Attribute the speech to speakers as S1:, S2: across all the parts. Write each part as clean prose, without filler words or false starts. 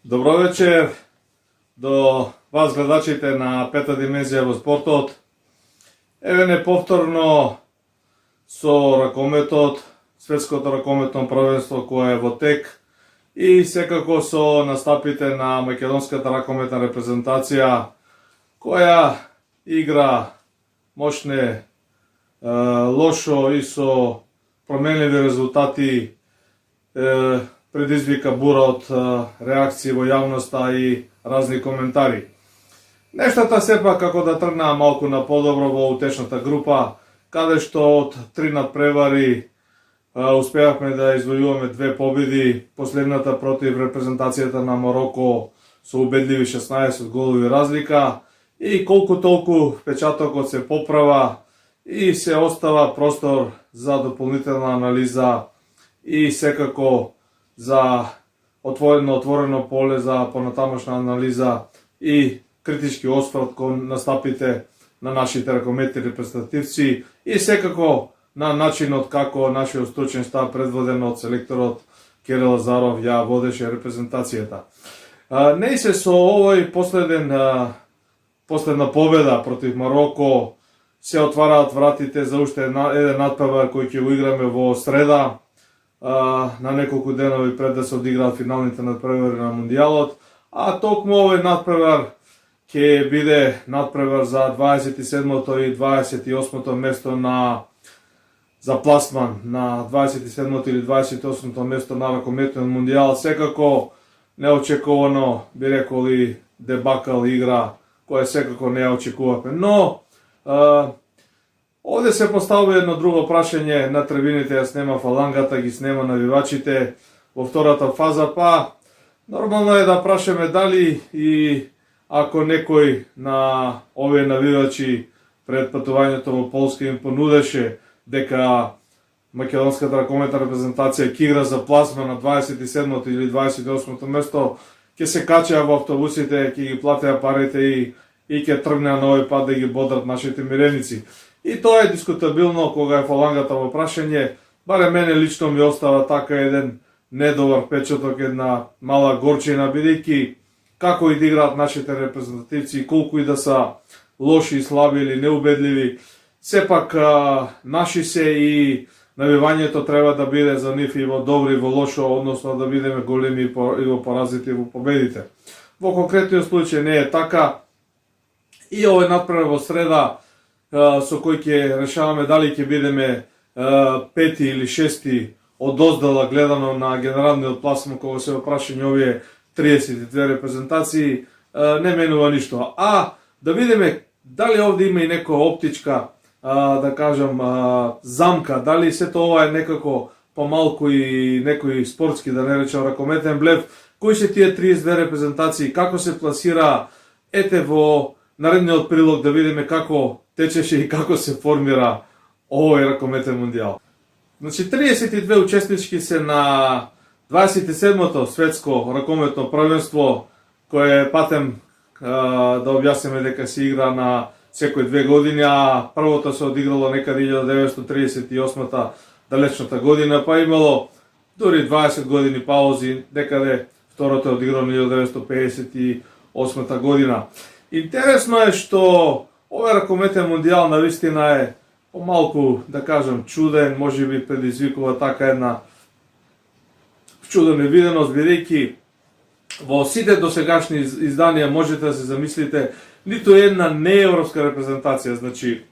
S1: Добро вечер до вас гледачите на Пета димензија во спортот. Еве не повторно со ракометот, светското ракометно првенство кое е во тек и секако со настапите на македонската ракометна репрезентација која игра мощне лошо и со променливи резултати предизвика бура од реакции во јавноста и разни коментари. Нештата сепак како да тргнаа малку на подобро во утешната група, каде што од 3 надпревари успеавме да извојуваме 2 победи, последната против репрезентацијата на Мороко со убедливи 16 голови разлика и колку толку впечатокот се поправа и се остава простор за дополнителна анализа и секако за отворено поле за понатамошна анализа и критички осврт кон настапите на нашите ракометни репрезентативци и секако на начинот како нашиот стручен штаб предводен од селекторот Кирил Лазаров ја водеше репрезентацијата. Не се со овој последна победа против Мароко се отвараат вратите за уште еден надпревар кој ќе го играме во среда, на неколку денови пред да се одиграат финалните надпревари на Мундијалот, а токму овој надпревар ќе биде надпревар за 27-то и 28-то место за пласман на 27-то или 28-то место на ракометниот Мундијал. Секако неочекувано, би рекол и дебакал игра која секако не ја очекувавме. Но овде се поставува едно друго прашање на трибините, ја снема фалангата, ги снема навивачите во втората фаза, па нормално е да прашаме дали и ако некој на овие навивачи пред патувањето во Полска им понудеше дека македонската ракометна репрезентација ќе игра за пласма на 27-то или 28-то место, ќе се качеа во автобусите, ќе ги платеа парите и ќе тргнеа на овој пат да ги бодрат нашите миреници. И тоа е дискутабилно кога е фалангата во прашање, барем мене лично ми остава така еден недобар печаток, една мала горчина, бидејќи како и да играат нашите репрезентативци, колку и да са лоши, слаби или неубедливи, сепак наши се и навивањето треба да биде за нив и во добро и во лошо, односно да бидеме големи и во поразите и во победите. Во конкретниот случај не е така и овој надпревар во среда со кој ќе решаваме дали ќе бидеме пети или шести од оздала гледано на генералниот пласман кога се опрашање овие 32 репрезентации, не менува ништо. А да видиме дали овде има и некоја оптичка, да кажам, замка, дали сето ова е некако помалку и некој спортски, да не речем ракометен блеф, кои се тие 32 репрезентации, како се пласира, ете во наредниот прилог да видиме како течеше и како се формира овој ракометен Мундијал. Значи, 32 учеснички се на 27-то светско ракометно првенство, кое е патем да објасниме дека се игра на секој 2 години, а првото се одиграло некаде 1938-та далечната година, па имало дури 20 години паузи, некаде второто е одиграно 1958-та година. Интересно е што овој ракометен Мундијал навистина е помалку, да кажам, чуден, можеби предизвикува така една чудна невиденост, бидејќи во сите досегашни изданија можете да се замислите ниту една неевропска репрезентација, значи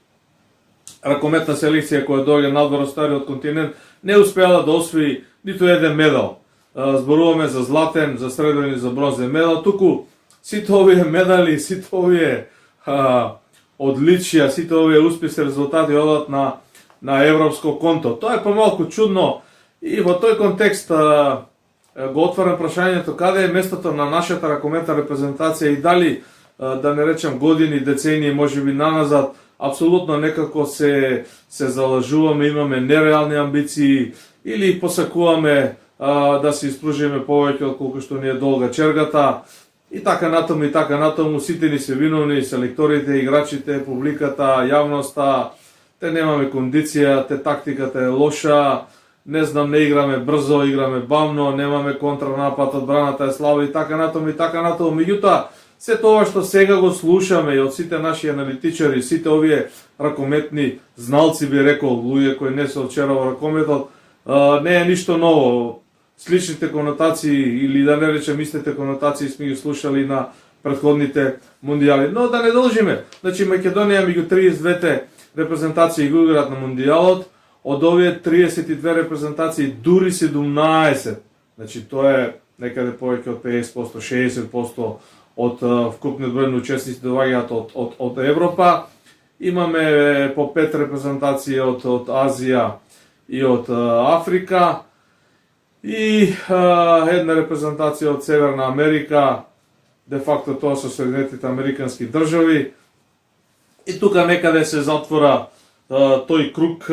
S1: ракометна селекција која доаѓа надвор од стариот континент, не успеала да освои ниту еден медал. Зборуваме за златен, за сребрен и за бронзен медал, туку сите овие медали, сите овие одличија, сите овие успешни резултати одат на европско конто. Тоа е помалку чудно и во тој контекст го отварам прашањето каде е местото на нашата ракометна репрезентација и дали, да не речем години, децении, можеби наназад, апсолутно некако се залажуваме, имаме нереални амбиции или посакуваме да се испружиме повеќе од колку што ни е долга чергата. И така натаму, сите ни се виновни, селекторите, играчите, публиката, јавноста, те немаме кондиција, те тактиката е лоша, не знам, не играме брзо, играме бавно, немаме контранапад, одбраната е слаба и така натаму и така натаму. Меѓутоа, се тоа што сега го слушаме и од сите наши аналитичари, сите овие ракометни зналци, би рекол, луѓе кои не се од вчера во ракометот, не е ништо ново. Сличните конотации, или да не речем истите конотации, сме ги слушали на претходните мундијали. Но да не должиме. Значи, Македонија меѓу 32 репрезентации го играат на мундијалот, од овие 32 репрезентации дури 17. Значи, тоа е некаде повеќе од 50%, 60% од вкупниот број на учесници доаѓаат од Европа. Имаме по 5 репрезентации од Азија и од Африка и една репрезентација од Северна Америка, де факто тоа со Соединетите Американски држави. И тука некаде се затвора тој круг.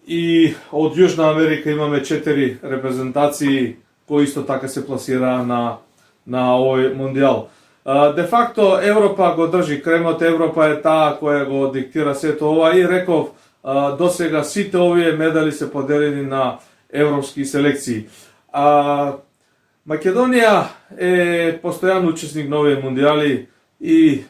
S1: И од Јужна Америка имаме 4 репрезентации кои исто така се пласираа на овој мундијал. Де факто Европа го држи кремот, Европа е таа која го диктира сето ова и реков, досега сите овие медали се поделени на европски селекции. Македонија е постојан учесник на овие мундијали и,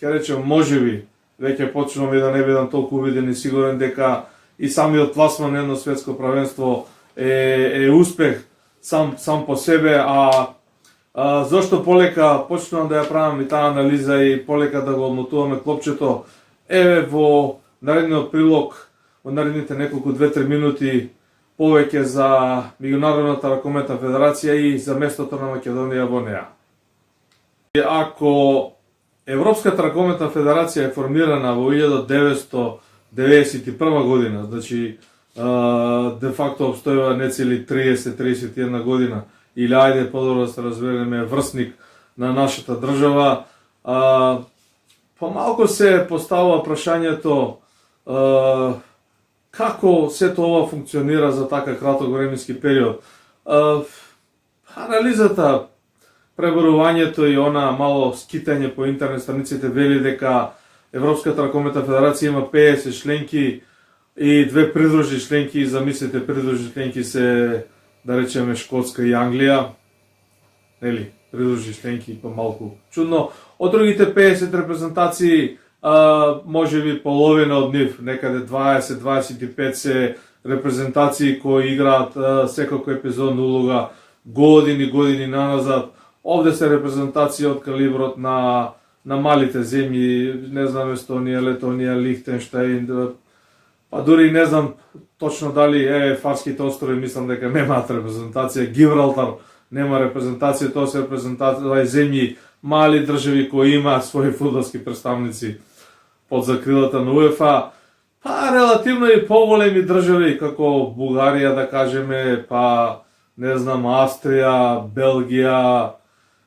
S1: ќе речем, можеби, веќе почнувам и да не бидам толку убеден и сигурен дека и самиот пласман на едно светско правенство е успех сам по себе, зошто полека почнувам да ја правам и таа анализа и полека да го одмотуваме клопчето, во наредниот прилог, во наредните неколку 2-3 минути, повеќе за Меѓународната ракометна федерација и за местото на Македонија во неа. Ако Европската ракометна федерација е формирана во 1991 година, значи де факто обстојува нецели 30-31 година, или ајде подобро да се разбереме, врсник на нашата држава, помалку се поставува прашањето како сето ова функционира за така краток временски период. Анализата, преборувањето и она мало скитање по интернет страниците вели дека Европската ракометна федерација има 50 членки и 2 придружни членки. Замислите, придружни членки се, да речеме, Шкотска и Англија. Нели, придружни членки помалку чудно. Од другите 50 репрезентации, можеби половина од нив, некаде 20-25 се репрезентации кои играат секако епизодна улога години наназад. Овде се репрезентации од калиброт на малите земји, не знам, Естонија, Летонија, Лихтенштаин, па дури не знам точно дали Фарските острови, мислам дека немаат репрезентација, Гибралтар нема репрезентација, тоа се репрезентации земји, мали држави кои имаат своји фудбалски представници под закрилата на УЕФА, па релативно и поголеми држави како Бугарија, да кажеме, па не знам, Австрија, Белгија,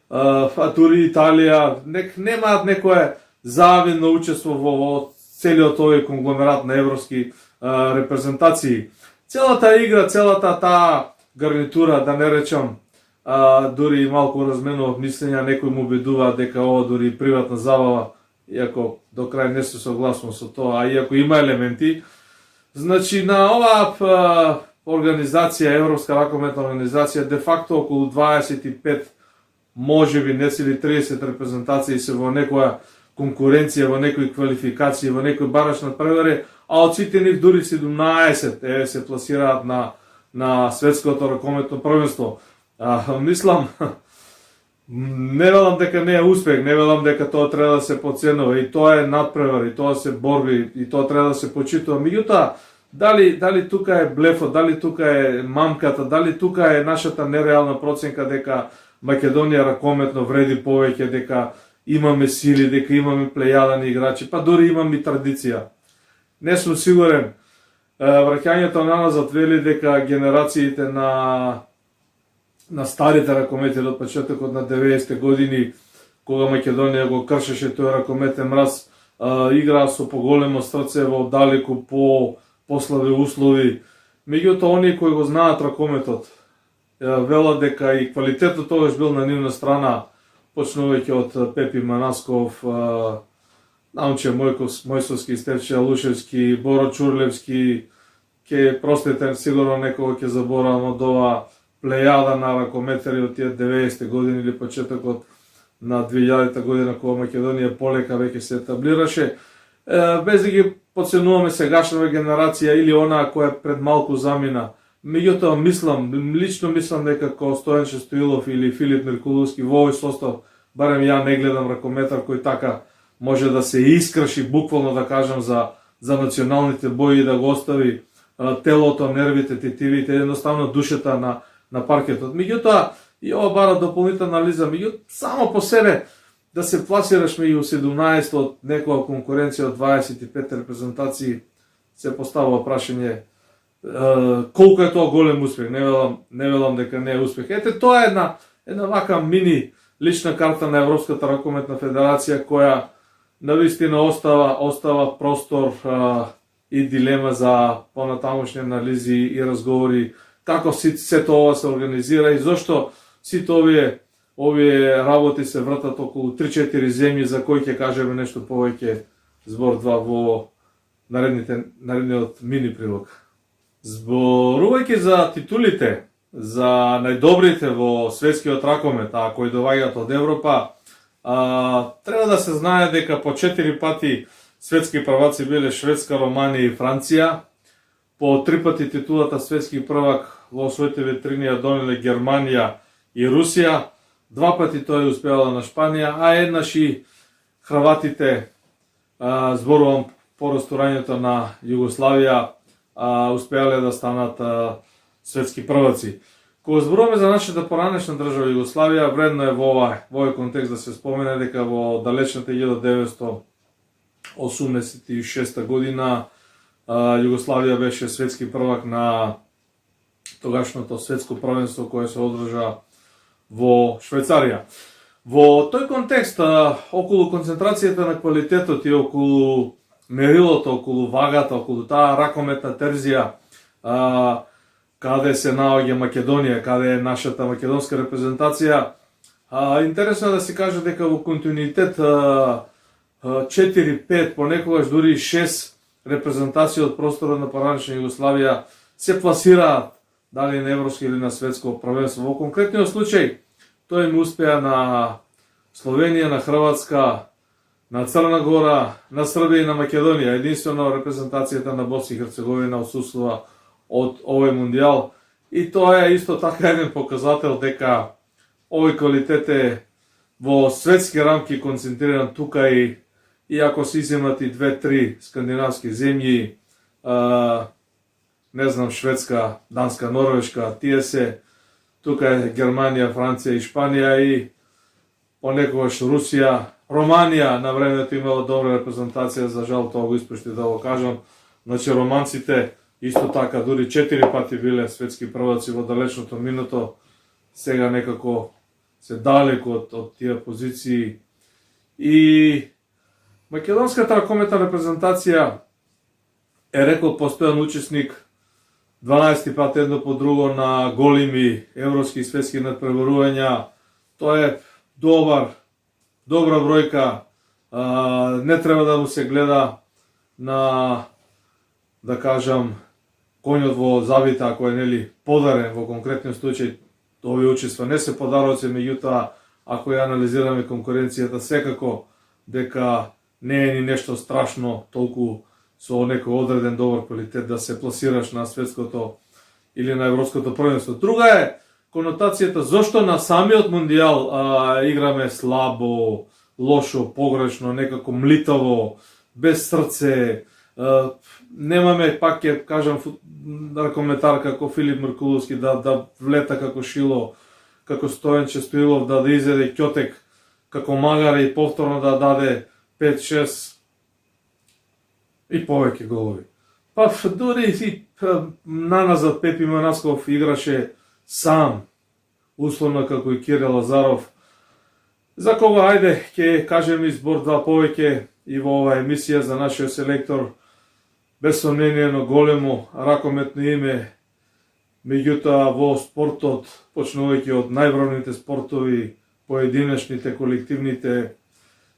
S1: па дури Италија, немаат некое завидно учество во целиот овој конгломерат на европски репрезентации. Целата игра, целата таа гарнитура, да не речам, дури малку разменував мислења, некои му убедуваат дека ова дури приватна забава, иако до крај не се согласувам со тоа, а иако има елементи. Значи, на оваа организација, Европска ракометна организација, де факто околу 25, можеби нецели 30 репрезентации се во некоја конкуренција, во некои квалификации, во некој бараш надпревари, а од сите нив дури 17 се пласираат на светското ракометно првенство. Мислам, не велам дека не е успех, не велам дека тоа треба да се подценува, и тоа е надпревар, и тоа се борби, и тоа треба да се почитува. Меѓутоа, дали тука е блефот, дали тука е мамката, дали тука е нашата нереална проценка дека Македонија ракометно вреди повеќе, дека имаме сили, дека имаме плејада играчи, па дури имаме и традиција. Не сум сигурен. Враќањето наназад вели дека генерациите на старите ракомети од почетокот на 90-те години, кога Македонија го кршеше тој ракометен мраз, играа со поголемо срце во далеку послави услови. Меѓутоа, оние кои го знаат ракометот велат дека и квалитетот тогаш бил на нивна страна, почнувајќи од Пепи Манасков, Наумче Мојсовски, Стефче Алушевски, Боро Чурлевски, ќе простите сигурно некој ќе заборавам од ова плејада на ракометари од тие 90 години или почетокот на 2000 година кога Македонија полека веќе се етаблираше, без да ги подценуваме сегашната генерација или онаа која пред малку замина. Меѓутоа лично мислам дека како Стојанче Стоилов или Филип Миркуловски во овој состав, барем ја не гледам ракометар кој така може да се искрши буквално да кажам за националните бои и да го остави телото, нервите, тетивите, едноставно душата на паркетот. Меѓутоа, и ова бара дополнителна анализа, само по себе да се пласираш меѓу 17 од некоја конкуренција од 25 репрезентации, се поставува прашање колку е тоа голем успех. Не велам дека не е успех. Ете, тоа е една вака мини лична карта на Европската ракометна федерација која навистина остава простор и дилема за понатамошни анализи и разговори како сето ова се организира и зошто сите овие работи се вртат околу 3-4 земји за кои ќе кажеме нешто повеќе збор 2 во наредниот мини прилог. Зборувајќи за титулите, за најдобрите во светскиот ракомет, кои доаѓаат од Европа, треба да се знае дека по 4 пати светски прваци биле Шведска, Романија и Франција. По 3 пати титулата светски првак во освоите витрини ја донеле Германија и Русија. 2 пати тој успеала на Шпанија, а еднаш и хрватите, зборувам по растурањето на Југославија, успеале да станат светски прваци. Кога зборуваме за нашата поранешна држава Југославија, вредно е во овој контекст да се спомене дека во далечната 1986 година Југославија беше светски првак на тогашното светско првенство кое се одржа во Швајцарија. Во тој контекст, околу концентрацијата на квалитетот и околу мерилото, околу вагата, околу таа ракометна терзија, каде се наоѓа Македонија, каде е нашата македонска репрезентација, интересно е да се каже дека во континуитет 4-5, понекогаш дури 6 репрезентации од просторот на поранешна Југославија се пласираат дали на европско или на светско првенство. Во конкретниот случај тој им успеа на Словенија, на Хрватска, на Црна Гора, на Србија и на Македонија. Единствено репрезентацијата на Босна и Херцеговина отсуствува од овој мундијал. И тоа е исто така еден показател дека овој квалитет е во светски рамки концентриран тука и ако се иземат и 2-3 скандинавски земји, не знам, Шведска, Данска, Норвешка, тие се, тука е Германија, Франција и Шпанија и понекогаш Русија. Романија на времето имала добра репрезентација, за жал тоа го испушти да го кажам. Значи романците исто така дури 4 пати биле светски прваци во далечното минуто, сега некако се далеку од тие позиции. И македонската ракометна репрезентација е рекол постојан учесник 12 пат едно по друго на големи европски и светски надпреварувања. Тоа е добра бројка, не треба да му се гледа на, да кажам, конјот во завита, ако е нели подарен во конкретниот случај. Овие учества не се подароци, меѓутоа ако ја анализираме конкуренцијата, секако дека не е ни нешто страшно толку со некој одреден добар квалитет да се пласираш на светското или на европското првенство. Друга е конотацијата зошто на самиот мундијал играме слабо, лошо, погрешно, некако млитаво, без срце. Немаме, пак ќе кажам, ракометар како Филип Миркуловски да влета како шило, како Стојанче Стоилов да изеде ќотек како магаре и повторно да даде 5-6 и повеќе голови. Па дури и наназад Пепи Манасков играше сам, условно како и Кире Лазаров, за кога, ајде, ќе кажем избор 2 повеќе и во оваа емисија за нашиот селектор, без сомнение но големо ракометно име, меѓутоа во спортот, почнувајќи од најбравните спортови, поединечните, колективните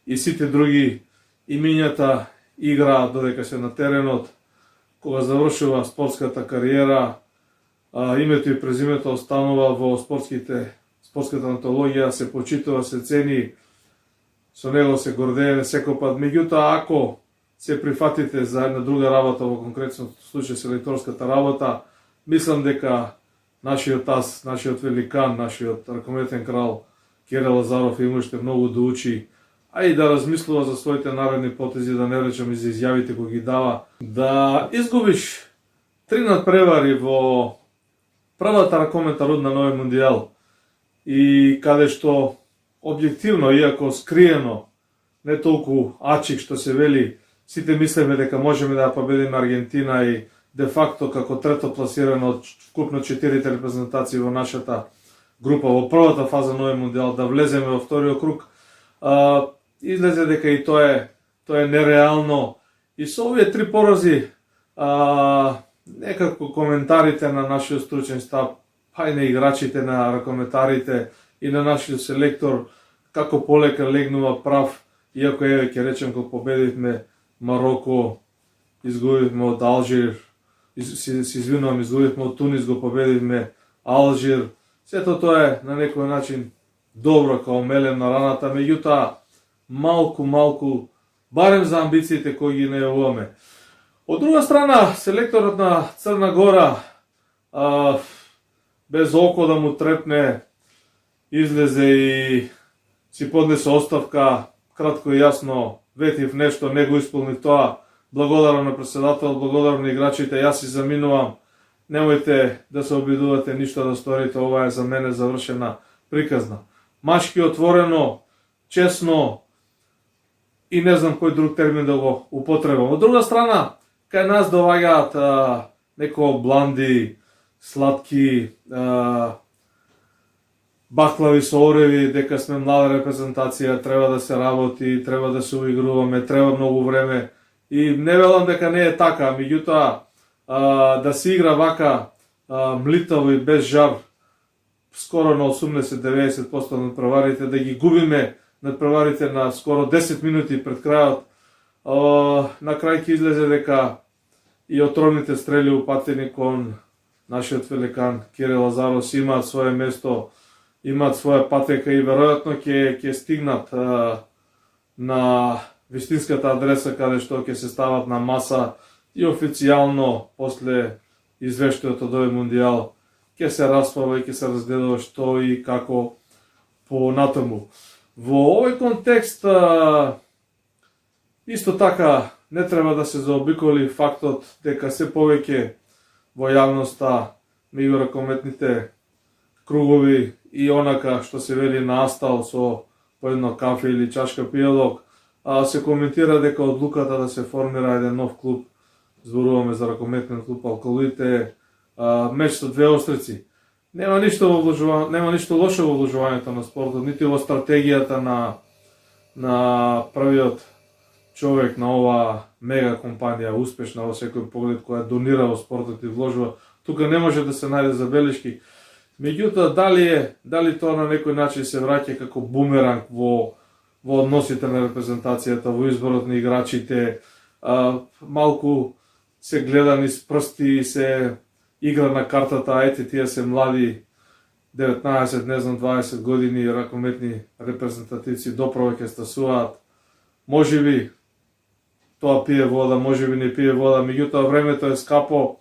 S1: и сите други имињата играат додека се на теренот, кога завршува спортската кариера, името и презимето останува во спортската антологија, се почитува, се цени, со него се гордееме секој пат. Меѓутоа, ако се прифатите за една друга работа, во конкретно случај селекторската работа, мислам дека нашиот таз, нашиот великан, нашиот ракометен крал Кире Лазаров има уште многу да учи, а и да размислува за своите наредни потези, да не речем и за изјавите кои ги дава. Да изгубиш 3 надпревари во првата ракометна рудна на овој мундијал и каде што објективно, иако скриено, не толку ачик што се вели, сите мислеме дека можеме да победиме Аргентина и де факто како трето пласирано од вкупно 4 репрезентации во нашата група во првата фаза на овој мундијал да влеземе во вториот круг, излезе дека и тоа е нереално. И со овие 3 порази, некако коментарите на нашиот стручен штаб, па и на играчите, на ракометарите и на нашиот селектор, како полека легнува прав, иако еве ќе речем кога победивме Мароко, изгубивме од Алжир, изгубивме од Тунис, го победивме Алжир. Сето тоа е на некој начин добро као мелем на раната, меѓутоа малку, барем за амбициите кои ги најавуваме. Од друга страна, селекторот на Црна Гора, без око да му трепне, излезе и си поднесе оставка, кратко и јасно, ветив нешто, не го исполнив тоа, благодарам на председател, благодарам на играчите, јас си заминувам, немојте да се обидувате ништо да сторите, ова е за мене завршена приказна. Машки отворено, честно и не знам кој друг термин да го употребам. Од друга страна, кај нас доваѓаат некој бланди, сладки, баклави со ореви, дека сме млада репрезентација, треба да се работи, треба да се уигруваме, треба многу време. И не велам дека не е така, меѓутоа да се игра вака млитаво и без жар, скоро на 80-90% на надпреварите, да ги губиме надпреварите на скоро 10 минути пред крајот, на крај ќе излезе дека и отровните стрели упатени кон нашиот великан Кире Лазаров имаат свое место, имаат своја патека и веројатно ќе стигнат на вистинската адреса каде што ќе се стават на маса и официјално после извештајот од овој мундијал ќе се распава и ќе се разгледува што и како по натаму. Во овој контекст исто така не треба да се заобиколи фактот дека се повеќе во јавноста меѓу ракометните кругови и онака што се вели на астал со по едно кафе или чашка пијалок, се коментира дека одлуката да се формира еден нов клуб, зборуваме за ракометен клуб Алкалуите, меч со две острици. Нема ништо лошо во вложувањето на спортот, нити во стратегијата на првиот човек на ова мега компанија, успешна во секој поглед, која донира во спортот и вложува. Тука не може да се најде забелешки. Меѓутоа, дали тоа на некој начин се враќа како бумеранг во односите на репрезентацијата, во изборот на играчите, малку се гледа низ прсти, се игра на картата, ете тие се млади, 19, не знам, 20 години ракометни репрезентативци, доправо ќе стасуваат. Можеби тоа пие вода, можеби не пие вода, меѓутоа времето е скапо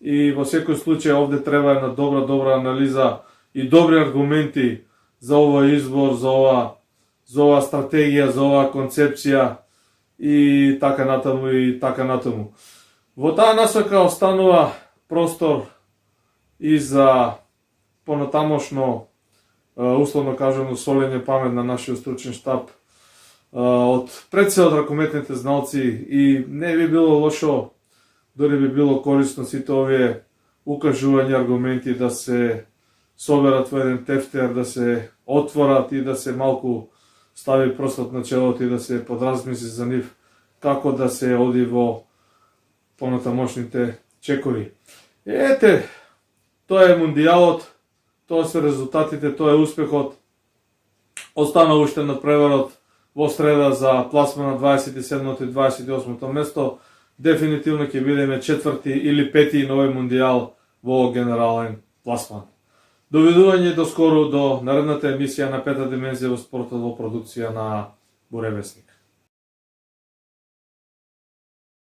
S1: и во секој случај овде треба една добра анализа и добри аргументи за овој избор, за ова стратегија, за оваа концепција и така натаму. Во таа насока останува простор и за понатамошно, условно кажано, солење памет на нашиот стручен штаб од пред се од ракометните зналци и не би било лошо, дори би било корисно сите овие укажувања, аргументи да се соберат во еден тефтер, да се отворат и да се малку стави прстот на челото и да се подразмисли за нив како да се оди во понатамошните чекови. Ете, тоа е мундијалот, тоа се резултатите, тоа е успехот. Останал уште надпреварот во среда за пласма на 27 и 28 место. дефинитивно ќе бидеме четврти или пети на овој мундијал во генерален пласман. Довидување до скоро до наредната емисија на Пета димензија во спортот во продукција на Буревесник.